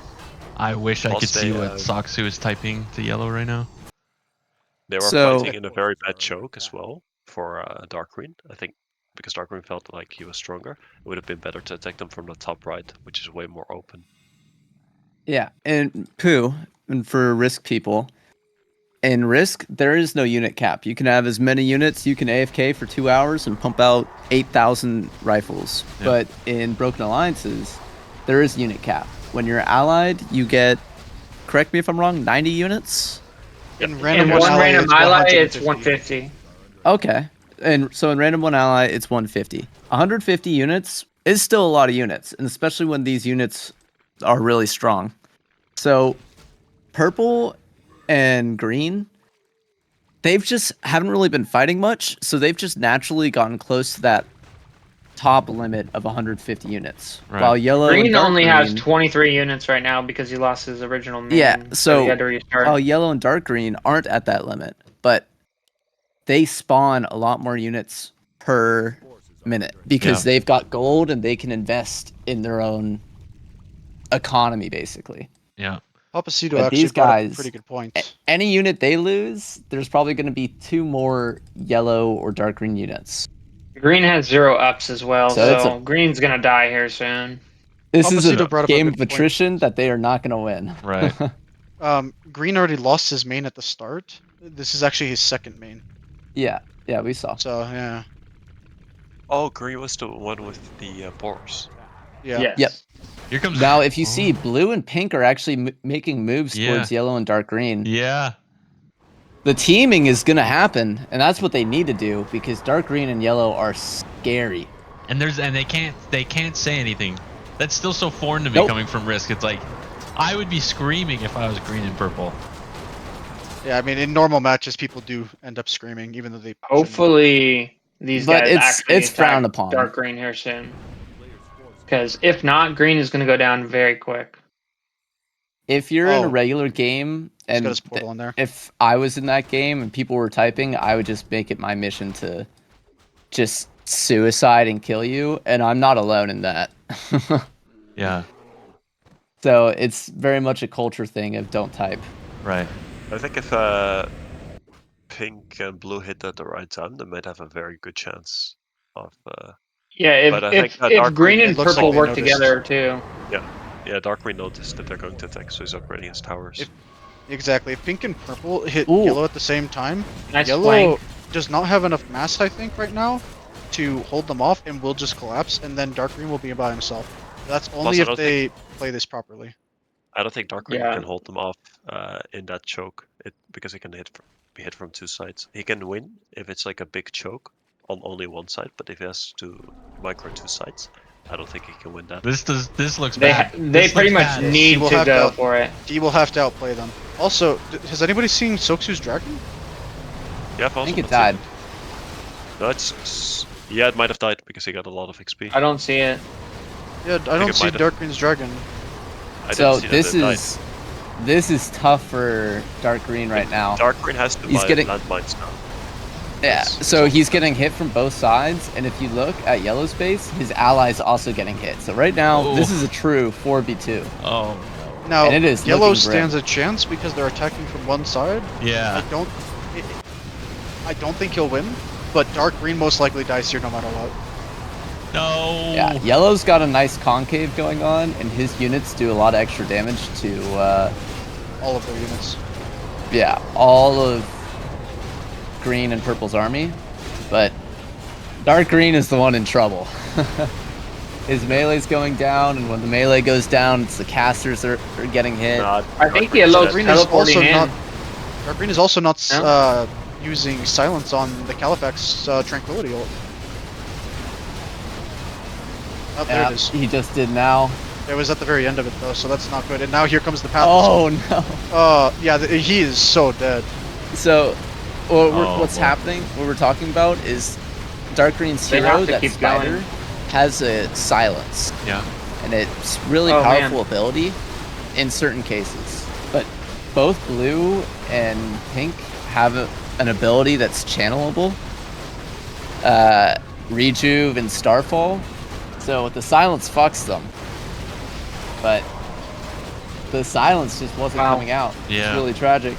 Speaker 2: I wish I
Speaker 5: Plus
Speaker 2: could see
Speaker 5: they,
Speaker 2: what Soxu is typing to yellow right now.
Speaker 5: They were
Speaker 1: So-
Speaker 5: fighting in a very bad choke as well for Dark Green. I think because Dark Green felt like he was stronger, it would have been better to attack them from the top right, which is way more open.
Speaker 1: yeah, and Pooh, and for Risk people, in Risk there is no unit cap. You can have as many units. You can AFK for 2 hours and pump out 8,000 rifles.
Speaker 2: Yeah.
Speaker 1: But in Broken Alliances, there is unit cap. When you're allied, you get, correct me if I'm wrong, 90 units.
Speaker 4: In
Speaker 3: In
Speaker 4: random
Speaker 3: one
Speaker 4: ally,
Speaker 3: random
Speaker 4: it's
Speaker 3: ally, it's
Speaker 4: 150.
Speaker 3: 150.
Speaker 1: Okay. And so in Random 1 Ally, it's 150. 150 units is still a lot of units, and especially when these units are really strong. So purple and green, they've just haven't really been fighting much, so they've just naturally gotten close to that top limit of 150 units.
Speaker 2: Right.
Speaker 1: While yellow and
Speaker 3: Green
Speaker 1: dark
Speaker 3: only has
Speaker 1: green-
Speaker 3: 23 units right now because he lost his original main.
Speaker 1: Yeah, so
Speaker 3: he had to restart.
Speaker 1: while yellow and dark green aren't at that limit, but they spawn a lot more units per minute because they've got gold and they can invest in their own economy, basically.
Speaker 2: Yeah.
Speaker 4: Papacito
Speaker 1: But
Speaker 4: actually
Speaker 1: these
Speaker 4: brought up a
Speaker 1: guys,
Speaker 4: pretty good point.
Speaker 1: any unit they lose, there's probably going to be 2 more yellow or dark green units.
Speaker 3: Green has 0 ups as well,
Speaker 1: So it's
Speaker 3: so green's gonna die here soon.
Speaker 1: This is a
Speaker 4: Papacito brought up a
Speaker 1: game
Speaker 4: good
Speaker 1: of
Speaker 4: point.
Speaker 1: attrition that they are not going to win.
Speaker 2: Right.
Speaker 4: Green already lost his main at the start. This is actually his second main.
Speaker 1: Yeah, we saw.
Speaker 4: So yeah,
Speaker 5: Oh, green was the one with the boars.
Speaker 4: yeah.
Speaker 3: Yes.
Speaker 1: Yep.
Speaker 2: Here comes.
Speaker 1: Now, if you see, blue and pink are actually making moves
Speaker 2: Yeah.
Speaker 1: towards yellow and dark green.
Speaker 2: Yeah.
Speaker 1: The teaming is going to happen, and that's what they need to do because dark green and yellow are scary.
Speaker 2: And they can't say anything. That's still so foreign to me
Speaker 1: Nope.
Speaker 2: coming from Risk. It's like I would be screaming if I was green and purple.
Speaker 4: Yeah, I mean, in normal matches, people do end up screaming, even though they shouldn't.
Speaker 3: Hopefully these
Speaker 1: But
Speaker 3: guys actually
Speaker 1: it's frowned
Speaker 3: attack
Speaker 1: upon.
Speaker 3: dark green here soon. Because if not, green is going to go down very quick.
Speaker 1: If you're in a
Speaker 4: Oh.
Speaker 1: regular game,
Speaker 4: He's
Speaker 1: and
Speaker 4: got his portal in there.
Speaker 1: if I was in that game and people were typing, I would just make it my mission to just suicide and kill you, and I'm not alone in that.
Speaker 2: Yeah.
Speaker 1: So it's very much a culture thing of don't type.
Speaker 2: Right.
Speaker 5: I think if pink and blue hit at the right time, they might have a very good chance of.
Speaker 3: Yeah,
Speaker 5: But I
Speaker 3: if
Speaker 5: think,
Speaker 3: if
Speaker 5: dark
Speaker 3: green
Speaker 5: green-
Speaker 3: and
Speaker 4: it looks
Speaker 3: purple
Speaker 4: like they
Speaker 3: work
Speaker 4: noticed.
Speaker 3: together too.
Speaker 5: Yeah, dark green noticed that they're going to attack, so he's upgrading his towers.
Speaker 4: Exactly. If pink and purple hit
Speaker 1: Ooh.
Speaker 4: yellow at the same time,
Speaker 3: Nice
Speaker 4: yellow
Speaker 3: flank.
Speaker 4: does not have enough mass, I think, right now, to hold them off, and will just collapse, and then dark green will be by himself. That's only
Speaker 5: I
Speaker 4: if
Speaker 5: don't
Speaker 4: they play this properly.
Speaker 5: I don't think dark green
Speaker 3: Yeah.
Speaker 5: can hold them off in that choke, because he can be hit from 2 sides. He can win if it's like a big choke on only one side, but if he has to micro 2 sides, I don't think he can win that.
Speaker 2: This looks
Speaker 3: They
Speaker 2: bad.
Speaker 3: they
Speaker 2: This
Speaker 3: pretty
Speaker 2: looks
Speaker 3: much
Speaker 2: bad.
Speaker 3: need
Speaker 4: He will
Speaker 3: to
Speaker 4: have
Speaker 3: go
Speaker 4: to-
Speaker 3: for it.
Speaker 4: He will have to outplay them. Also, has anybody seen Soksu's dragon?
Speaker 5: Yeah, I've
Speaker 1: I
Speaker 5: also
Speaker 1: think it
Speaker 5: not seen
Speaker 1: died.
Speaker 5: No, yeah, it might have died because he got a lot of XP.
Speaker 3: I don't see it.
Speaker 4: Yeah, I don't
Speaker 5: it
Speaker 4: see
Speaker 5: might have.
Speaker 4: dark green's dragon.
Speaker 5: I
Speaker 1: So
Speaker 5: didn't see that
Speaker 1: this is tough for dark green right now.
Speaker 5: Dark green has to
Speaker 1: He's
Speaker 5: buy
Speaker 1: getting-
Speaker 5: landmines now.
Speaker 1: Yeah,
Speaker 5: It's
Speaker 1: so
Speaker 5: all
Speaker 1: he's
Speaker 5: bad.
Speaker 1: getting hit from both sides, and if you look at yellow's base, his ally's also getting hit. So right now, this
Speaker 2: Oh.
Speaker 1: is a true 4v2.
Speaker 2: Oh
Speaker 4: Now,
Speaker 1: And it is
Speaker 4: yellow
Speaker 1: looking grim.
Speaker 4: stands a chance because they're attacking from one side.
Speaker 2: yeah.
Speaker 4: I don't think he'll win, but dark green most likely dies here no matter what.
Speaker 2: No.
Speaker 1: Yeah, yellow's got a nice concave going on, and his units do a lot of extra damage to,
Speaker 4: All of their units.
Speaker 1: yeah, all of green and purple's army. But dark green is the one in trouble. His melee's going down, and when the melee goes down, it's the casters are getting hit.
Speaker 5: Nah,
Speaker 3: I
Speaker 5: dark
Speaker 3: think
Speaker 5: green's
Speaker 3: yellow's
Speaker 5: dead.
Speaker 4: Green is also
Speaker 3: teleporting in.
Speaker 4: not. Dark green is also not
Speaker 3: No?
Speaker 4: using silence on the Califax Tranquility ult. Oh, there
Speaker 1: Yeah,
Speaker 4: it is.
Speaker 1: he just did now.
Speaker 4: It was at the very end of it though, so that's not good. And now here comes the path.
Speaker 1: Oh no.
Speaker 4: Yeah, he is so dead.
Speaker 1: So,
Speaker 2: Oh,
Speaker 1: what's
Speaker 2: boy.
Speaker 1: happening? What we're talking about is dark green's
Speaker 3: They
Speaker 1: hero,
Speaker 3: have to
Speaker 1: that
Speaker 3: keep
Speaker 1: spider,
Speaker 3: going.
Speaker 1: has a silence,
Speaker 2: Yeah.
Speaker 1: and it's really
Speaker 3: Oh, man.
Speaker 1: powerful ability in certain cases. But both blue and pink have an ability that's channelable. Rejuve and Starfall. So the silence fucks them. But the silence just wasn't
Speaker 3: Wow.
Speaker 1: coming out.
Speaker 2: Yeah.
Speaker 1: It's really tragic.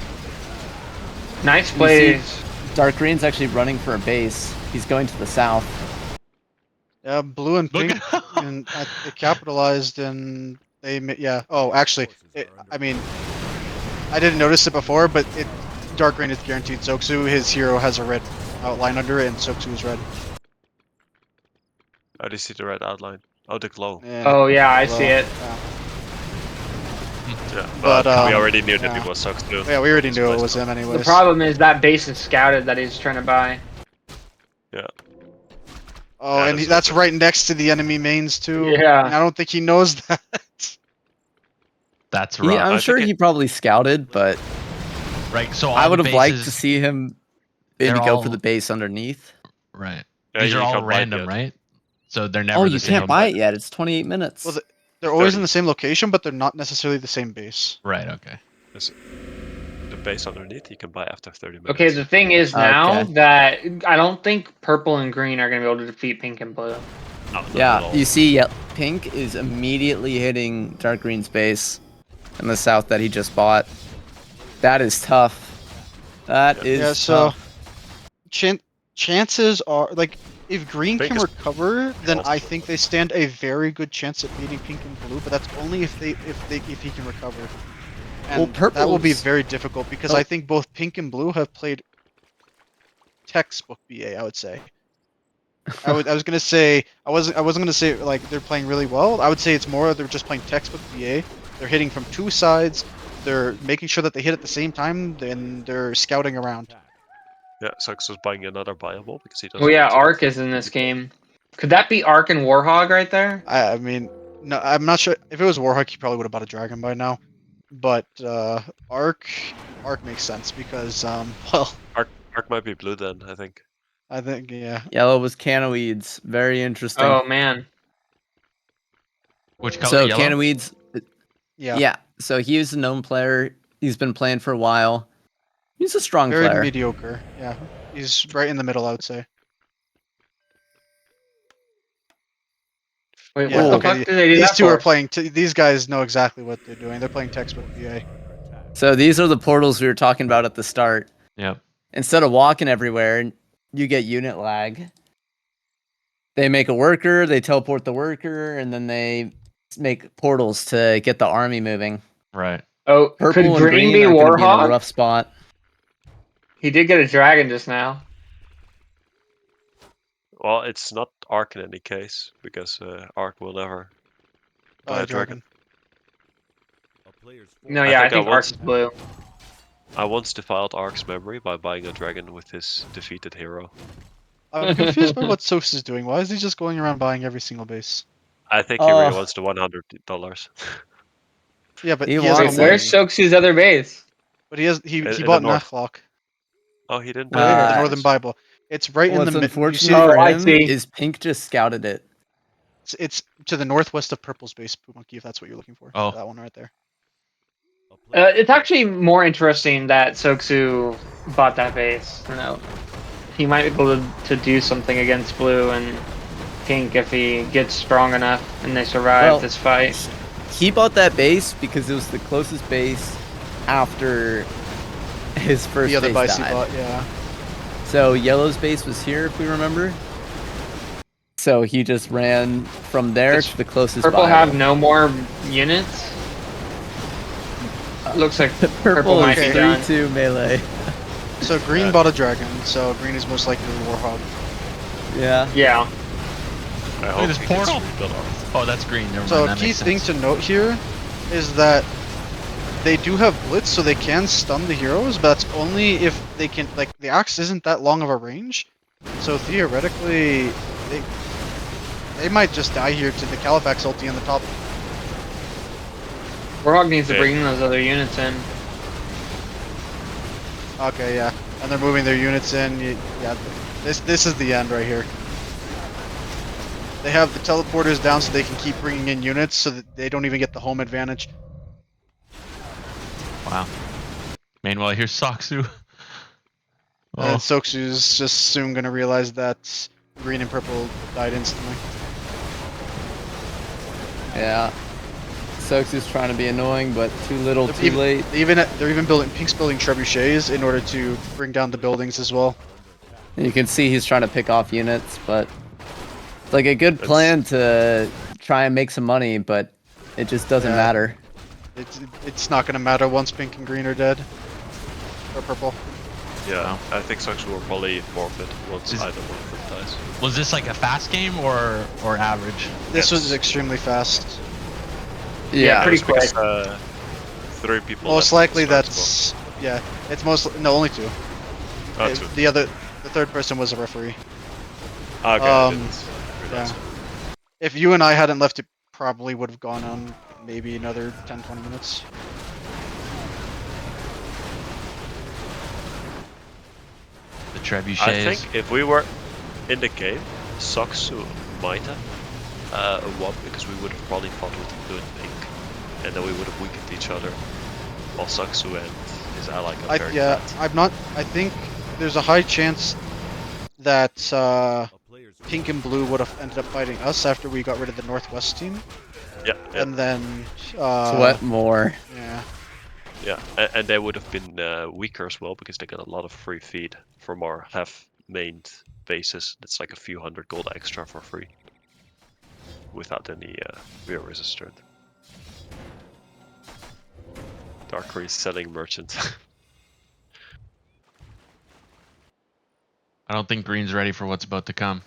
Speaker 3: Nice
Speaker 1: You
Speaker 3: plays.
Speaker 1: Dark green's actually running for a base. He's going to the south.
Speaker 4: Yeah, blue and
Speaker 2: Look
Speaker 4: pink,
Speaker 2: at
Speaker 4: and they capitalized and yeah. Oh, actually, I mean, I didn't notice it before, but dark green is guaranteed Soksu. His hero has a red outline under it, and Soksu is red.
Speaker 5: Oh, do you see the red outline? Oh, the glow.
Speaker 4: Yeah,
Speaker 3: Oh yeah, I
Speaker 4: well,
Speaker 3: see it.
Speaker 4: Yeah.
Speaker 5: Yeah,
Speaker 4: But,
Speaker 5: we
Speaker 4: um,
Speaker 5: already knew that
Speaker 4: yeah.
Speaker 5: it was sucks too.
Speaker 4: Yeah, we already knew it
Speaker 5: It's
Speaker 4: was him anyways.
Speaker 3: The problem is that base is scouted that he's trying to buy.
Speaker 4: Oh,
Speaker 5: Yeah,
Speaker 4: and
Speaker 5: that's
Speaker 4: that's
Speaker 5: okay.
Speaker 4: right next to the enemy mains too.
Speaker 3: Yeah.
Speaker 4: And I don't think he knows that.
Speaker 2: That's rough.
Speaker 1: I'm
Speaker 5: I
Speaker 1: sure
Speaker 5: think
Speaker 1: he probably scouted, but
Speaker 2: Right. So
Speaker 1: I
Speaker 2: all
Speaker 1: would
Speaker 2: the
Speaker 1: have liked to
Speaker 2: bases-
Speaker 1: see him maybe
Speaker 2: they're
Speaker 1: go
Speaker 2: all-
Speaker 1: for the base underneath.
Speaker 2: Right.
Speaker 5: Yeah,
Speaker 2: These
Speaker 5: you
Speaker 2: are all
Speaker 5: can't buy it
Speaker 2: random,
Speaker 5: yet.
Speaker 2: right? So they're never.
Speaker 1: Oh,
Speaker 2: the
Speaker 1: you
Speaker 2: same.
Speaker 1: can't buy it yet. It's 28 minutes.
Speaker 4: Well, they're always
Speaker 5: 30.
Speaker 4: in the same location, but they're not necessarily the same base.
Speaker 2: Right. Okay.
Speaker 5: The base underneath, you can buy after 30 minutes.
Speaker 3: Okay, the thing is now
Speaker 1: Okay.
Speaker 3: that I don't think purple and green are going to be able to defeat pink and blue.
Speaker 5: No, not at
Speaker 1: Yeah,
Speaker 5: all.
Speaker 1: you see, pink is immediately hitting dark green's base in the south that he just bought. That is tough. That is
Speaker 4: Yeah, so
Speaker 1: tough.
Speaker 4: chances are, like, if green
Speaker 5: Pink
Speaker 4: can
Speaker 5: is
Speaker 4: recover, then
Speaker 5: also
Speaker 4: I think they stand a very good chance at beating pink and blue. But that's only if he can recover. And
Speaker 1: Well,
Speaker 4: that will be
Speaker 1: purple's-
Speaker 4: very difficult because
Speaker 1: Oh.
Speaker 4: I think both pink and blue have played textbook BA. I would say. I was gonna say I wasn't gonna say like they're playing really well. I would say it's more they're just playing textbook BA. They're hitting from two sides. They're making sure that they hit at the same time. Then they're scouting around.
Speaker 5: Yeah, Sucks was buying another viable because he doesn't.
Speaker 3: Oh yeah,
Speaker 5: want to
Speaker 3: Ark
Speaker 5: get
Speaker 3: is in this game. Could that be Ark and Warhog right there?
Speaker 4: I mean, no, I'm not sure if it was Warhawk, he probably would have bought a dragon by now. But Ark makes sense because well,
Speaker 5: Ark might be blue then, I think.
Speaker 4: I think yeah.
Speaker 1: Yellow was Canoids. Very interesting.
Speaker 3: Oh man.
Speaker 2: Which color?
Speaker 1: So
Speaker 2: Yellow?
Speaker 1: Canoids,
Speaker 4: Yeah,
Speaker 1: yeah. So he is a known player. He's been playing for a while. He's a strong
Speaker 4: very
Speaker 1: player.
Speaker 4: mediocre. Yeah, he's right in the middle, I would say.
Speaker 3: Wait,
Speaker 4: Yeah,
Speaker 3: what the
Speaker 4: okay,
Speaker 3: fuck did they do
Speaker 4: These
Speaker 3: that
Speaker 4: two
Speaker 3: for?
Speaker 4: are playing. These guys know exactly what they're doing. They're playing textbook BA.
Speaker 1: So these are the portals we were talking about at the start.
Speaker 2: Yep.
Speaker 1: Instead of walking everywhere, you get unit lag. They make a worker, they teleport the worker, and then they make portals to get the army moving.
Speaker 2: Right.
Speaker 3: Oh,
Speaker 1: Purple
Speaker 3: could
Speaker 1: and
Speaker 3: green
Speaker 1: green
Speaker 3: be
Speaker 1: are going to be in a
Speaker 3: Warhog?
Speaker 1: rough spot.
Speaker 3: He did get a dragon just now.
Speaker 5: Well, it's not Ark in any case because Ark will never buy a dragon.
Speaker 3: No,
Speaker 5: I
Speaker 3: yeah, I
Speaker 5: think I
Speaker 3: think
Speaker 5: once-
Speaker 3: Ark's blue.
Speaker 5: I once defiled Ark's memory by buying a dragon with his defeated hero.
Speaker 4: I'm confused by what Sos is doing. Why is he just going around buying every single base?
Speaker 5: I think he really
Speaker 1: Oh.
Speaker 5: wants the $100.
Speaker 4: Yeah, but
Speaker 1: He
Speaker 4: he has
Speaker 1: wants
Speaker 3: Wait,
Speaker 1: it.
Speaker 3: where's Soksu's other base?
Speaker 4: But he has he
Speaker 5: In the
Speaker 4: bought
Speaker 5: north.
Speaker 4: Nachlock,
Speaker 5: Oh, he didn't.
Speaker 1: Where?
Speaker 5: buy
Speaker 4: the
Speaker 5: it.
Speaker 4: Northern Bible. It's right in
Speaker 1: What's
Speaker 4: the
Speaker 1: unfortunate
Speaker 3: Oh,
Speaker 1: for
Speaker 3: I
Speaker 1: him
Speaker 3: see.
Speaker 1: is Pink just scouted it.
Speaker 4: It's to the northwest of Purple's base, Monkey, if that's what you're looking for.
Speaker 2: Oh.
Speaker 4: That one right there.
Speaker 3: It's actually more interesting that Soksu bought that base. You know, he might be able to do something against blue and pink if he gets strong enough and they survive
Speaker 1: Well,
Speaker 3: this fight.
Speaker 1: He bought that base because it was the closest base after his first
Speaker 4: The other
Speaker 1: base
Speaker 4: base he
Speaker 1: died.
Speaker 4: bought, yeah.
Speaker 1: So Yellow's base was here, if we remember. So he just ran from there
Speaker 3: Does
Speaker 1: to the closest.
Speaker 3: Purple
Speaker 1: Bible.
Speaker 3: have no more units? Looks like
Speaker 1: Purple
Speaker 3: purple might
Speaker 1: is
Speaker 3: be done.
Speaker 1: 3-2 melee.
Speaker 4: So green bought a dragon, so green is most likely the Warhog.
Speaker 1: Yeah.
Speaker 3: Yeah.
Speaker 5: I
Speaker 2: Look
Speaker 5: hope
Speaker 2: at this
Speaker 5: he gets
Speaker 2: portal.
Speaker 5: rebuilt off.
Speaker 2: Oh, that's green. Never
Speaker 4: So
Speaker 2: mind.
Speaker 4: a
Speaker 2: That
Speaker 4: key
Speaker 2: makes
Speaker 4: thing
Speaker 2: sense.
Speaker 4: to note here is that they do have blitz, so they can stun the heroes, but that's only if they can. Like the axe isn't that long of a range, so theoretically they might just die here to the Califax ulti on the top.
Speaker 3: Warhog needs to
Speaker 5: Yeah.
Speaker 3: bring those other units in.
Speaker 4: Okay, yeah, and they're moving their units in. Yeah, this is the end right here. They have the teleporters down so they can keep bringing in units, so that they don't even get the home advantage.
Speaker 2: Wow. Meanwhile, here's Saksu. Oh,
Speaker 4: And Soksu's just soon gonna realize that green and purple died instantly.
Speaker 1: Yeah. Soaks is trying to be annoying, but too little,
Speaker 4: They're
Speaker 1: too
Speaker 4: even-
Speaker 1: late.
Speaker 4: They're even building Pink's building trebuchets in order to bring down the buildings as well.
Speaker 1: And you can see he's trying to pick off units, but it's like a good plan to try and make some money, but it just doesn't
Speaker 4: Yeah.
Speaker 1: matter.
Speaker 4: It's not gonna matter once pink and green are dead. Or purple.
Speaker 5: Yeah, I think Sucks will probably forfeit once
Speaker 2: Is-
Speaker 5: either one of them dies.
Speaker 2: was this like a fast game or average?
Speaker 4: This
Speaker 5: Yes.
Speaker 4: was extremely fast.
Speaker 3: Yeah, pretty
Speaker 5: It's because,
Speaker 3: quick.
Speaker 5: 3 people.
Speaker 4: Most
Speaker 5: left
Speaker 4: likely
Speaker 5: at the start
Speaker 4: that's yeah. It's only two.
Speaker 5: as well. Oh, 2.
Speaker 4: The third person was a referee.
Speaker 5: Okay, I
Speaker 4: um,
Speaker 5: didn't realize.
Speaker 4: If you and I hadn't left, it probably would have gone on maybe another 10-20 minutes.
Speaker 2: The trebuchets.
Speaker 5: I think if we were in the game, Saksu might have won because we would have probably fought with blue and pink, and then we would have weakened each other, while Saksu and his ally got very
Speaker 4: Yeah,
Speaker 5: fat.
Speaker 4: I'm not. I think there's a high chance that
Speaker 6: A player's
Speaker 4: Pink and Blue would have ended up fighting us after we got rid of the Northwest team,
Speaker 5: Yeah, yeah,
Speaker 4: and then
Speaker 1: Sweat more.
Speaker 4: yeah.
Speaker 5: yeah. And they would have been weaker as well because they got a lot of free feed from our half-mained bases. That's like a few hundred gold extra for free, without any real resistance. Darkrai is selling merchant.
Speaker 2: I don't think Green's ready for what's about to come.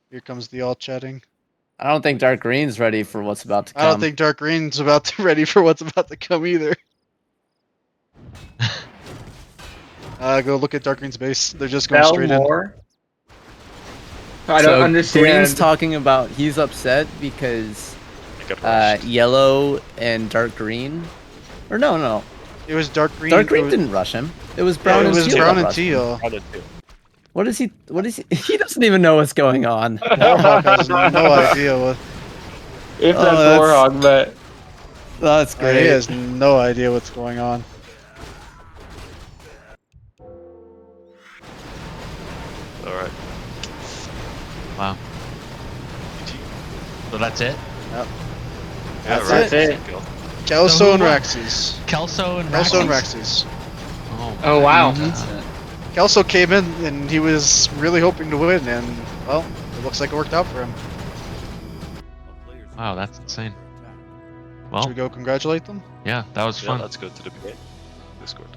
Speaker 4: Here comes the all chatting.
Speaker 1: I don't think Dark Green's ready for what's about to come.
Speaker 4: I don't think Dark Green's ready for what's about to come either. Go look at Dark Green's base. They're just going
Speaker 3: Bell
Speaker 4: straight in.
Speaker 3: more. I
Speaker 1: So
Speaker 3: don't understand.
Speaker 1: Green's talking about he's upset because
Speaker 5: They got rushed.
Speaker 1: yellow and dark green, or no,
Speaker 4: It was Dark Green.
Speaker 1: dark green
Speaker 4: it was,
Speaker 1: didn't rush him. It was brown
Speaker 4: it
Speaker 1: and
Speaker 4: was
Speaker 1: teal.
Speaker 4: brown
Speaker 1: that
Speaker 4: and
Speaker 1: rushed him.
Speaker 4: teal.
Speaker 5: Brown and teal.
Speaker 1: What is he? He doesn't even know what's going on.
Speaker 4: Warhawk has no idea what.
Speaker 3: If
Speaker 1: Oh,
Speaker 3: that's
Speaker 1: that's-
Speaker 3: Warhawk, but
Speaker 1: That's
Speaker 4: He
Speaker 1: great.
Speaker 4: has no idea what's going on.
Speaker 5: All right.
Speaker 2: Wow. So that's it?
Speaker 5: Yeah,
Speaker 1: That's
Speaker 5: right.
Speaker 3: it.
Speaker 5: Go.
Speaker 4: Kelso
Speaker 2: So who
Speaker 4: and
Speaker 2: won?
Speaker 4: Raxes.
Speaker 2: Kelso and
Speaker 4: Kelso and
Speaker 2: Raxes?
Speaker 4: Raxes.
Speaker 3: Oh, wow.
Speaker 2: That's it.
Speaker 4: Kelso came in and he was really hoping to win, and well, it looks like it worked out for him.
Speaker 6: a player's
Speaker 2: Wow, that's insane.
Speaker 6: attack.
Speaker 2: Well,
Speaker 4: Should we go congratulate them?
Speaker 2: yeah, that was
Speaker 5: Yeah,
Speaker 2: fun.
Speaker 5: let's go to the Discord.